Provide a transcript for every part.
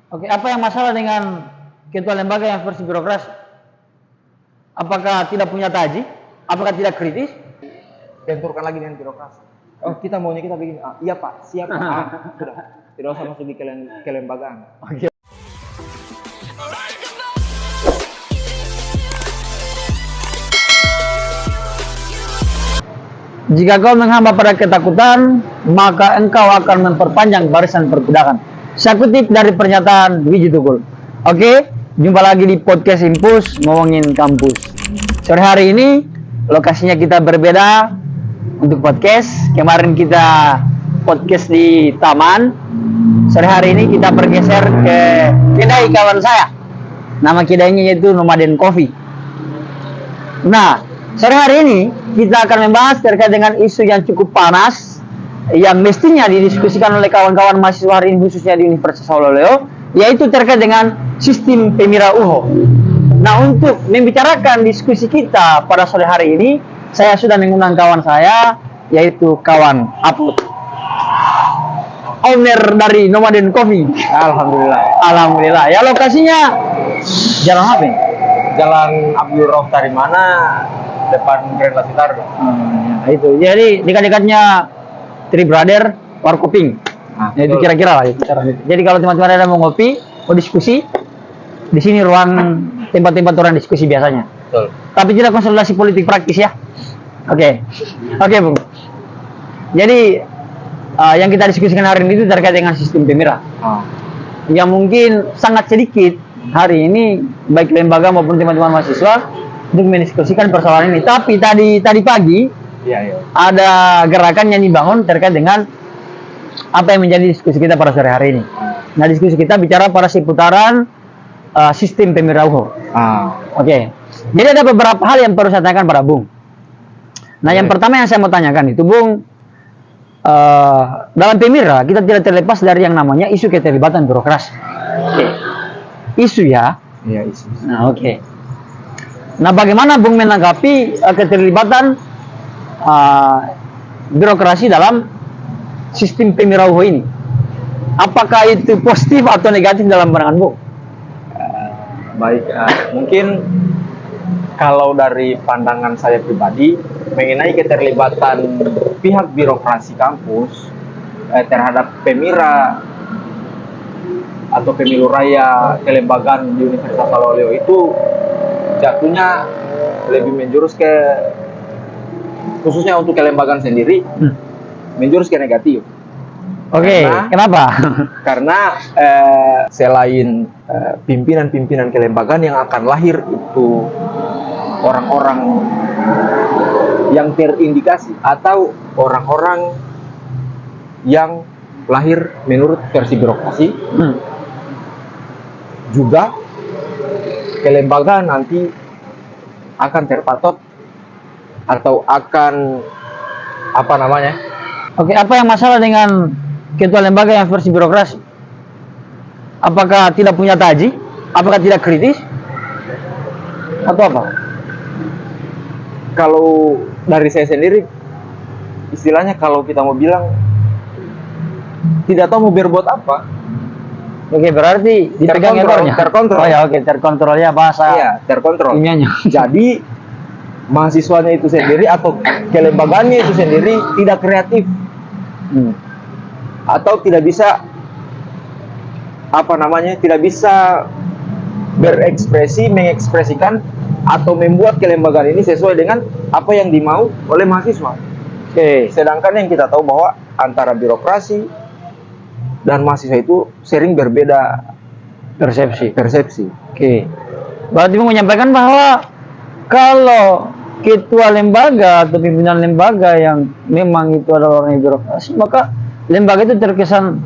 Oke, apa yang masalah dengan ketua lembaga yang versi birokrasi? Apakah tidak punya taji? Apakah tidak kritis? Benturkan lagi dengan birokrasi. Oh, kita maunya kita bikin. Iya Pak, siap Pak. Sudah. Tidak usah masuk di kelembagaan. Oke. Jika kau menghamba pada ketakutan, maka engkau akan memperpanjang barisan perbudakan. Saya kutip dari pernyataan Wiji Tukul. Oke, jumpa lagi di podcast Impus ngomongin kampus. Sore hari ini lokasinya kita berbeda untuk podcast. Kemarin kita podcast di taman. Sore hari ini kita bergeser ke kedai kawan saya. Nama kedainya yaitu Nomaden Coffee. Nah, sore hari ini kita akan membahas terkait dengan isu yang cukup panas yang mestinya didiskusikan oleh kawan-kawan mahasiswa hari ini khususnya di Universitas Haloleo, yaitu terkait dengan sistem Pemira UHO. Nah, untuk membicarakan diskusi kita pada sore hari ini, saya sudah mengundang kawan saya, yaitu kawan Aput, owner dari Nomaden Coffee. Alhamdulillah. Ya, lokasinya jalan apa ya? Jalan Abdul Rauf Tarimana, depan Grand Lasitar. Ya, itu. Jadi dekat-dekatnya Tri Brother Warkoping. Nah, Ya, itu kira-kira lah. Jadi kalau teman-teman ada mau ngopi, mau diskusi, di sini ruang tempat-tempat orang diskusi biasanya. Betul. Tapi tidak konsolidasi politik praktis ya. Oke, Bung. Jadi yang kita diskusikan hari ini itu terkait dengan sistem Pemira. Yang mungkin sangat sedikit hari ini baik lembaga maupun teman-teman mahasiswa untuk mendiskusikan persoalan ini. Tapi tadi pagi ada gerakan yang dibangun terkait dengan apa yang menjadi diskusi kita pada sore hari ini. Nah, diskusi kita bicara pada seputaran sistem Pemira UHO. Oke. Jadi ada beberapa hal yang perlu saya tanyakan pada Bung. Nah, yang pertama yang saya mau tanyakan itu, Bung, dalam Pemira kita tidak terlepas dari yang namanya isu keterlibatan birokrasi. Isu ya. Iya, isu. Nah, oke. Nah, bagaimana Bung menanggapi keterlibatan birokrasi dalam sistem Pemira UHO ini? Apakah itu positif atau negatif dalam pandangan Bung? Baik, mungkin kalau dari pandangan saya pribadi mengenai keterlibatan pihak birokrasi kampus terhadap Pemira atau pemilu raya kelembagaan di Universitas Haloleo itu jatuhnya lebih menjurus ke, khususnya untuk kelembagaan sendiri, menjurus ke negatif. Oke, kenapa? Karena selain pimpinan-pimpinan kelembagaan yang akan lahir itu orang-orang yang terindikasi atau orang-orang yang lahir menurut versi birokrasi, juga kelembagaan nanti akan terpatot atau akan apa namanya? Oke, apa yang masalah dengan ketua lembaga yang versi birokrasi? Apakah tidak punya taji? Apakah tidak kritis? Atau apa? Kalau dari saya sendiri, istilahnya kalau kita mau bilang tidak tahu mau berbuat apa. Oke, berarti dipegang ekornya. Terkontrol. Oh ya, oke, terkontrolnya bahasa. Iya, terkontrol. Kimianya. Jadi mahasiswanya itu sendiri atau kelembagaannya itu sendiri tidak kreatif. Atau tidak bisa apa namanya? Tidak bisa berekspresi, mengekspresikan atau membuat kelembagaan ini sesuai dengan apa yang dimau oleh mahasiswa. Oke. Sedangkan yang kita tahu bahwa antara birokrasi dan mahasiswa itu sering berbeda persepsi. Oke. Berarti mau menyampaikan bahwa kalau ketua lembaga atau pimpinan lembaga yang memang itu adalah orang yang birokrasi, maka lembaga itu terkesan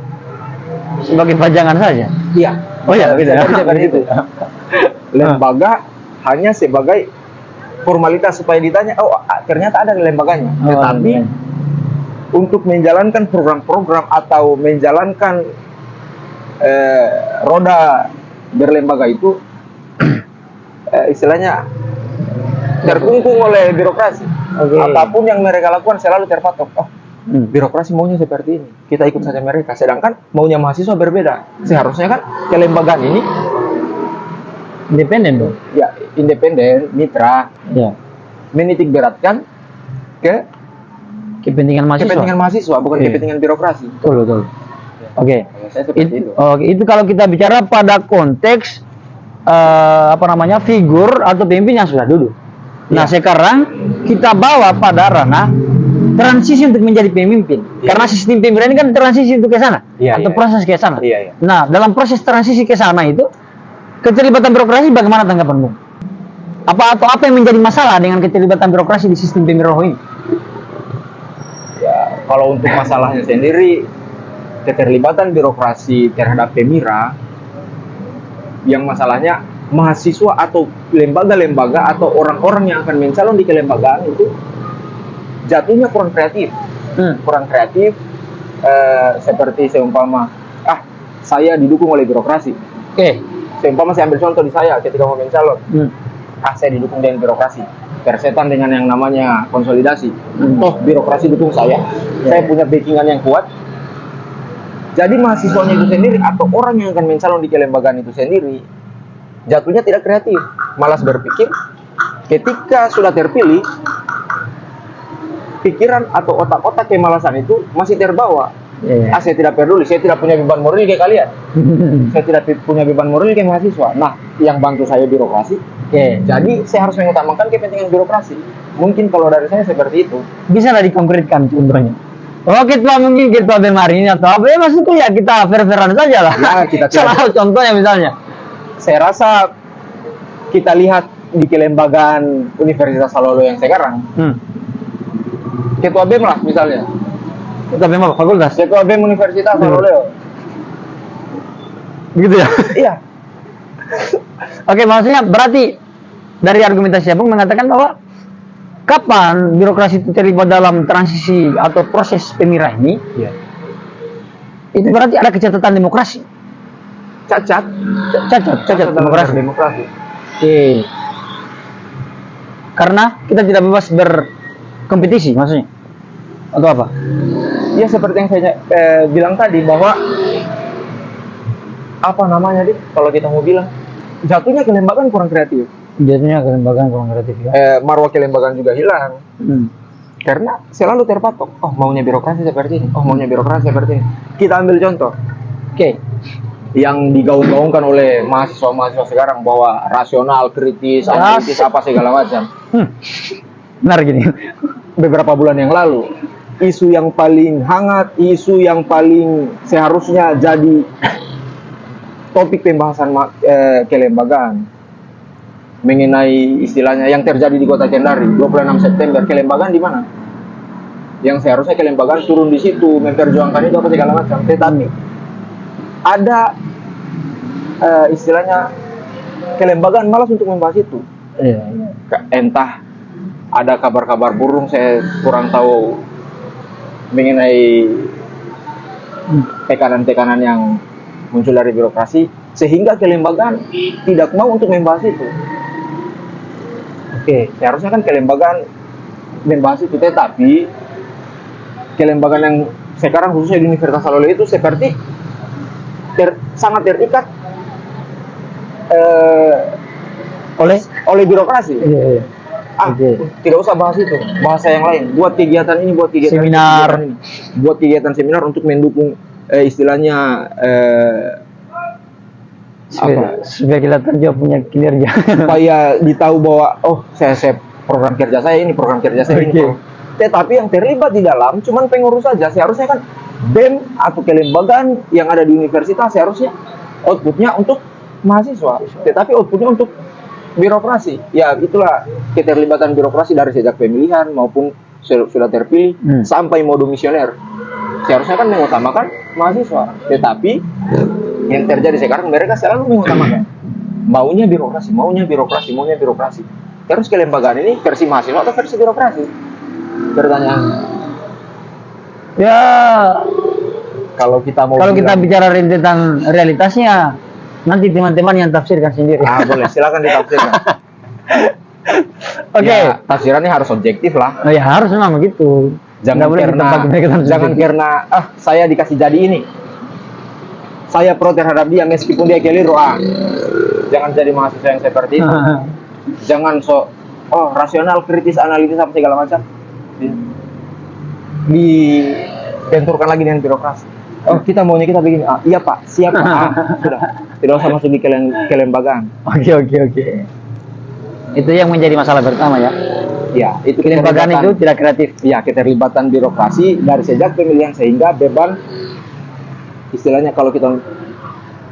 sebagai pajangan saja. Iya. Oh ya, beda. Seperti itu. Lembaga hanya sebagai formalitas supaya ditanya, oh ternyata ada lembaganya. Tetapi untuk menjalankan program-program atau menjalankan roda berlembaga itu istilahnya terkungkung oleh birokrasi. Apapun yang mereka lakukan selalu terpatok. Oh, Birokrasi maunya seperti ini, kita ikut saja mereka. Sedangkan maunya mahasiswa berbeda. Seharusnya kan kelembagaan ini Independen dong. ya independen, mitra, Ya. menitik beratkan ke Kepentingan mahasiswa. kepentingan mahasiswa, bukan Iya. kepentingan birokrasi. Betul, betul. Oke. Kalau saya seperti itu. Oke, itu kalau kita bicara pada konteks figur atau pemimpin yang sudah duduk. Nah, Ya. sekarang kita bawa pada ranah transisi untuk menjadi pemimpin. Ya. Karena sistem pemerintahan ini kan transisi untuk ke sana Ya, atau ya, proses ke sana. Iya, iya. Nah, dalam proses transisi ke sana itu keterlibatan birokrasi bagaimana tanggapanmu? Apa yang menjadi masalah dengan keterlibatan birokrasi di sistem pemerintahan ini? Ya, kalau untuk masalahnya sendiri, keterlibatan birokrasi terhadap Pemira, yang masalahnya mahasiswa atau lembaga-lembaga atau orang-orang yang akan mencalon di kelembagaan itu jatuhnya kurang kreatif. Kurang kreatif, seperti seumpama, saya didukung oleh birokrasi. Oke. Seumpama saya ambil contoh di saya ketika mau mencalon, saya didukung dengan birokrasi. Persetan dengan yang namanya konsolidasi. Toh birokrasi dukung saya. Saya punya backingan yang kuat. Jadi mahasiswanya itu sendiri atau orang yang akan mencalon di kelembagaan itu sendiri jatuhnya tidak kreatif, malas berpikir. Ketika sudah terpilih, pikiran atau otak-otak kemalasan itu masih terbawa. Saya tidak peduli, saya tidak punya beban moral kayak kalian. Saya tidak punya beban moral kayak mahasiswa. Nah, yang bantu saya birokrasi. Jadi saya harus mengutamakan kepentingan birokrasi. Mungkin kalau dari saya seperti itu. Bisa lah dikonkretkan contohnya. Oh, ketua mungkin ketua BEM hari ini atau apa ya, maksudku ya kita fair-fairan saja lah. Ya, kita salah contohnya misalnya. Saya rasa kita lihat di kelembagaan Universitas Salolo yang sekarang. Ketua BEM lah misalnya. Ketua BEM apa? Fakultas? Ketua BEM Universitas Salolo. Begitu ya? Iya. Oke, maksudnya berarti dari argumentasi Abang mengatakan bahwa kapan birokrasi itu terlibat dalam transisi atau proses pemira ini, Iya. itu berarti ada kecacatan demokrasi. Cacat Cacat demokrasi. demokrasi. Oke. Karena kita tidak bebas berkompetisi maksudnya. Atau apa? Ya seperti yang saya bilang tadi bahwa apa namanya kalau kita mau bilang jatuhnya kelembagaan kurang kreatif. Jadinya kelembagaan kurang kreatif ya. Marwah kelembagaan juga hilang. Karena selalu terpatok. Oh, maunya birokrasi seperti ini. Oh, maunya birokrasi seperti ini. Kita ambil contoh. Oke. Yang digaung-gaungkan oleh mahasiswa-mahasiswa sekarang bahwa rasional, kritis, analitis, apa segala macam. Benar gini. Beberapa bulan yang lalu, isu yang paling hangat, isu yang paling seharusnya jadi topik pembahasan kelembagaan mengenai istilahnya yang terjadi di Kota Kendari 26 September, kelembagaan di mana? Yang seharusnya kelembagaan turun di situ memperjuangkan itu apa segala macam, tetapi ada istilahnya kelembagaan malas untuk membahas itu. Entah ada kabar-kabar burung, saya kurang tahu mengenai tekanan-tekanan yang muncul dari birokrasi sehingga kelembagaan tidak mau untuk membahas itu. Oke, seharusnya kan kelembagaan membahas itu, tetapi kelembagaan yang sekarang khususnya di Universitas Salolo itu seperti sangat terikat oleh birokrasi. Tidak usah bahas itu, bahasa yang lain. Buat kegiatan ini, buat kegiatan seminar, ini. Buat kegiatan seminar untuk mendukung istilahnya supaya kelihatan dia punya kinerja. Supaya ditahu bahwa saya program kerja saya ini, program kerja saya ini. Tetapi yang terlibat di dalam cuman pengurus saja. Seharusnya kan BEM atau kelembagaan yang ada di universitas seharusnya outputnya untuk mahasiswa, tetapi outputnya untuk birokrasi. Ya itulah keterlibatan birokrasi dari sejak pemilihan maupun sudah terpilih sampai mode misioner. Seharusnya kan mengutamakan mahasiswa, tetapi yang terjadi sekarang mereka selalu mengutamakan maunya birokrasi. Terus kelembagaan ini versi mahasiswa atau versi birokrasi? Pertanyaan. Ya, kalau kita bicara tentang realitasnya, nanti teman-teman yang tafsirkan sendiri. Boleh, silakan ditafsirkan. Oke. Ya, tafsirannya harus objektif lah. Ya harus memang begitu. Nggak boleh ditebak pendekatan jangan sensitif. karena saya dikasih jadi ini, saya pro terhadap dia meskipun dia keliru. Jangan jadi mahasiswa yang seperti itu. Jangan rasional, kritis, analitis apa segala macam. Dibenturkan lagi dengan birokrasi. Kita maunya kita begini. Iya Pak, siap Pak. Sudah. Tidak usah masuk di kelembagaan. Oke. Itu yang menjadi masalah pertama ya. Ya, itu Kelembagaan itu tidak kreatif. Ya, keterlibatan birokrasi dari sejak pemilihan sehingga beban, istilahnya kalau kita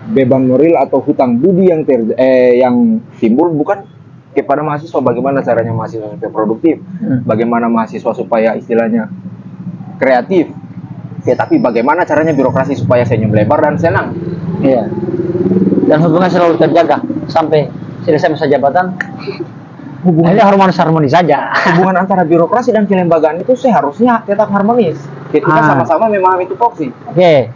beban moral atau hutang budi yang timbul bukan kepada mahasiswa, bagaimana caranya mahasiswa supaya produktif, bagaimana mahasiswa supaya istilahnya kreatif, tapi bagaimana caranya birokrasi supaya senyum lebar dan senang. Iya. Dan hubungan selalu terjaga sampai selesai masa jabatan. Hanya harmonis saja. Hubungan antara birokrasi dan kelembagaan itu seharusnya tetap harmonis. Kita sama-sama memahami tupoksi. Oke.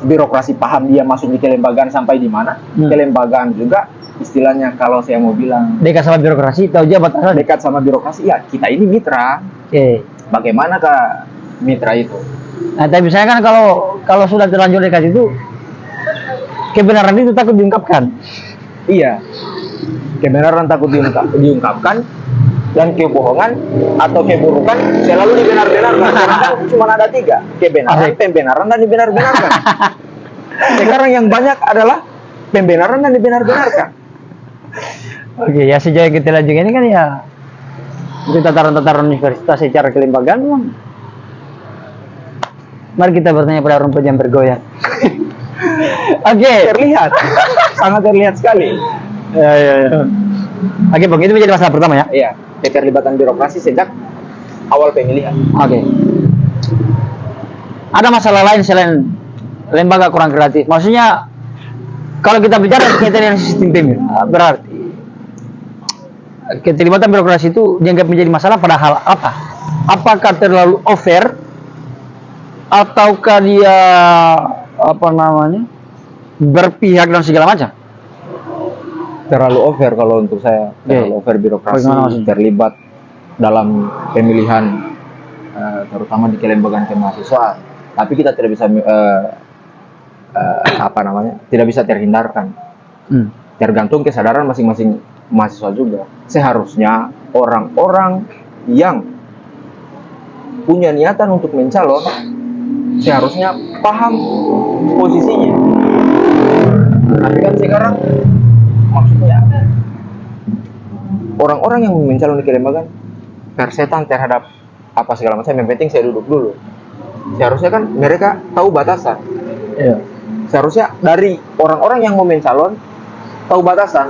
Birokrasi paham dia masuk di kelembagaan sampai di mana. Kelembagaan juga istilahnya kalau saya mau bilang Dekat sama birokrasi, tahu jabatan. dekat sama birokrasi, ya kita ini mitra. Oke. Bagaimana ke mitra itu? Nah, tapi misalnya kan kalau sudah terlanjur dekat itu, kebenaran itu takut diungkapkan. Iya. Kebenaran takut diungkapkan dan kebohongan atau keburukan selalu dibenar-benarkan. Karena kan cuma ada 3, kebenaran, pembenaran, dan dibenar-benarkan. Sekarang yang banyak adalah pembenaran dan dibenar-benarkan. Oke, ya sejauh kita lanjut ini kan ya untuk tataran-tataran universitas secara kelembagaan memang. Mari kita bertanya pada rumput yang bergoyang. Oke. Terlihat, sangat terlihat sekali. Ya. Oke, Bang, itu menjadi masalah pertama ya. Iya, keterlibatan birokrasi sejak awal pemilihan. Oke. Ada masalah lain selain lembaga kurang kreatif. Maksudnya kalau kita bicara kaitan dengan sistem pemilu, berarti keterlibatan birokrasi itu dianggap menjadi masalah pada hal apa? Apakah terlalu over ataukah dia berpihak dan segala macam? Terlalu over kalau untuk saya, terlalu over birokrasi, terlibat dalam pemilihan terutama di kelembagaan kemahasiswaan. Tapi kita tidak bisa tidak bisa terhindarkan. Tergantung kesadaran masing-masing mahasiswa juga. Seharusnya orang-orang yang punya niatan untuk mencalon seharusnya paham posisinya. Tapi kan sekarang maksudnya orang-orang yang mencalon di kelembagaan persetan terhadap apa segala macam, yang penting saya duduk dulu. Seharusnya kan mereka tahu batasan. Iya. Seharusnya dari orang-orang yang mau mencalon tahu batasan.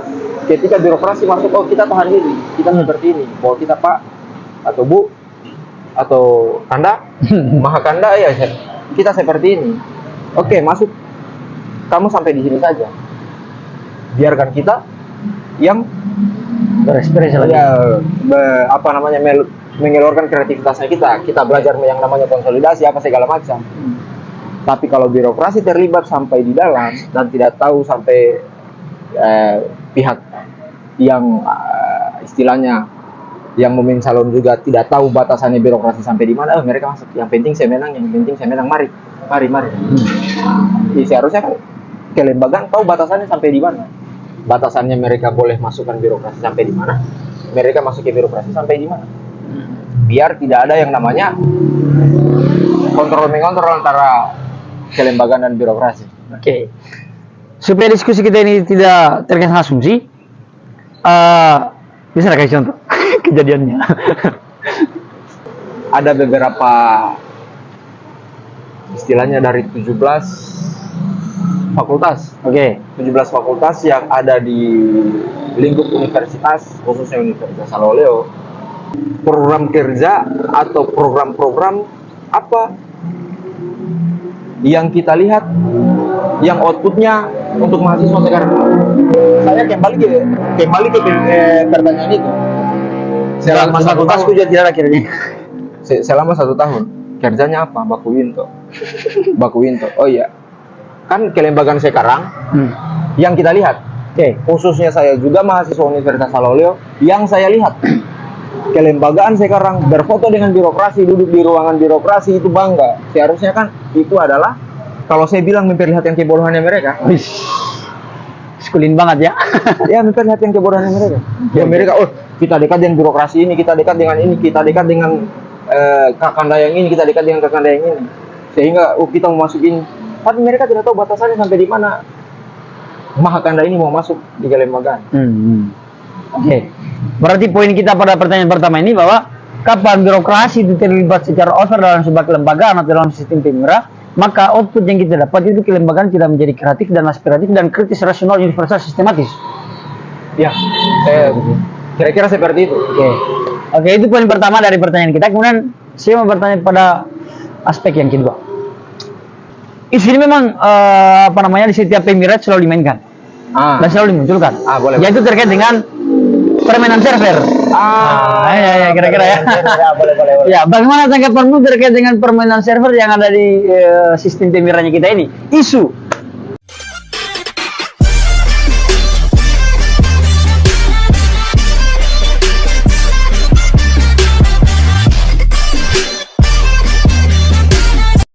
Ketika birokrasi masuk, kita tahan diri, kita seperti ini, mau kita Pak atau Bu atau Kanda, Maha Kanda, ya kita seperti ini. Oke, masuk, kamu sampai di sini saja. Biarkan kita yang berekspresi lagi. Ya, mengeluarkan kreativitasnya kita belajar yang namanya konsolidasi apa segala macam. Tapi kalau birokrasi terlibat sampai di dalam dan tidak tahu sampai pihak yang istilahnya yang memimpin calon juga tidak tahu batasannya birokrasi sampai di mana, mereka masuk. Yang penting saya menang, mari. Jadi seharusnya kan kelembagaan tahu batasannya sampai di mana. Batasannya mereka boleh masukkan birokrasi sampai di mana, mereka masuk ke birokrasi sampai di mana, biar tidak ada yang namanya kontrol-mengontrol antara kelembagaan dan birokrasi. Oke. Supaya diskusi kita ini tidak terkesan asumsi, bisa kasih contoh kejadiannya. Ada beberapa istilahnya dari 17 fakultas. Oke. 17 fakultas yang ada di lingkup universitas, khususnya Universitas Saloleo. Program kerja atau program-program apa yang kita lihat yang outputnya untuk mahasiswa sekarang. Saya kembali ke pertanyaan itu. Selama 1 tahun tidak akhirnya. Selama 1 tahun kerjanya apa? Baku Winto. Oh iya, kan kelembagaan sekarang yang kita lihat, khususnya saya juga mahasiswa Universitas Saloleo, yang saya lihat kelembagaan sekarang berfoto dengan birokrasi, duduk di ruangan birokrasi itu bangga. Seharusnya kan itu adalah kalau saya bilang memperlihatkan kebodohannya mereka. Wis. Sekulin banget ya. Ya memperlihatkan kebodohannya mereka. Ya mereka, oh kita dekat dengan birokrasi ini, kita dekat dengan ini, kita dekat dengan kakanda yang ini, kita dekat dengan kakanda yang ini. Sehingga kita mau masukin, tapi mereka tidak tahu batasannya sampai di mana Mahakanda ini mau masuk di kelembagaan. Oke. Berarti poin kita pada pertanyaan pertama ini bahwa kapan birokrasi itu terlibat secara osar dalam sebuah kelembagaan atau dalam sistem pemerintah, maka output yang kita dapat itu kelembagaan tidak menjadi kreatif dan aspiratif dan kritis, rasional, universal, sistematis. Ya, saya kira-kira seperti itu. Oke, itu poin pertama dari pertanyaan kita. Kemudian saya mau bertanya pada aspek yang kedua. Isu ini memang apa namanya di setiap pemirsa selalu dimainkan dan selalu dimunculkan. Boleh. Yaitu terkait dengan permainan server. Ya, kira-kira ya. Boleh. Ya, bagaimana tanggapanmu terkait dengan permainan server yang ada di sistem pemiranya kita ini? Isu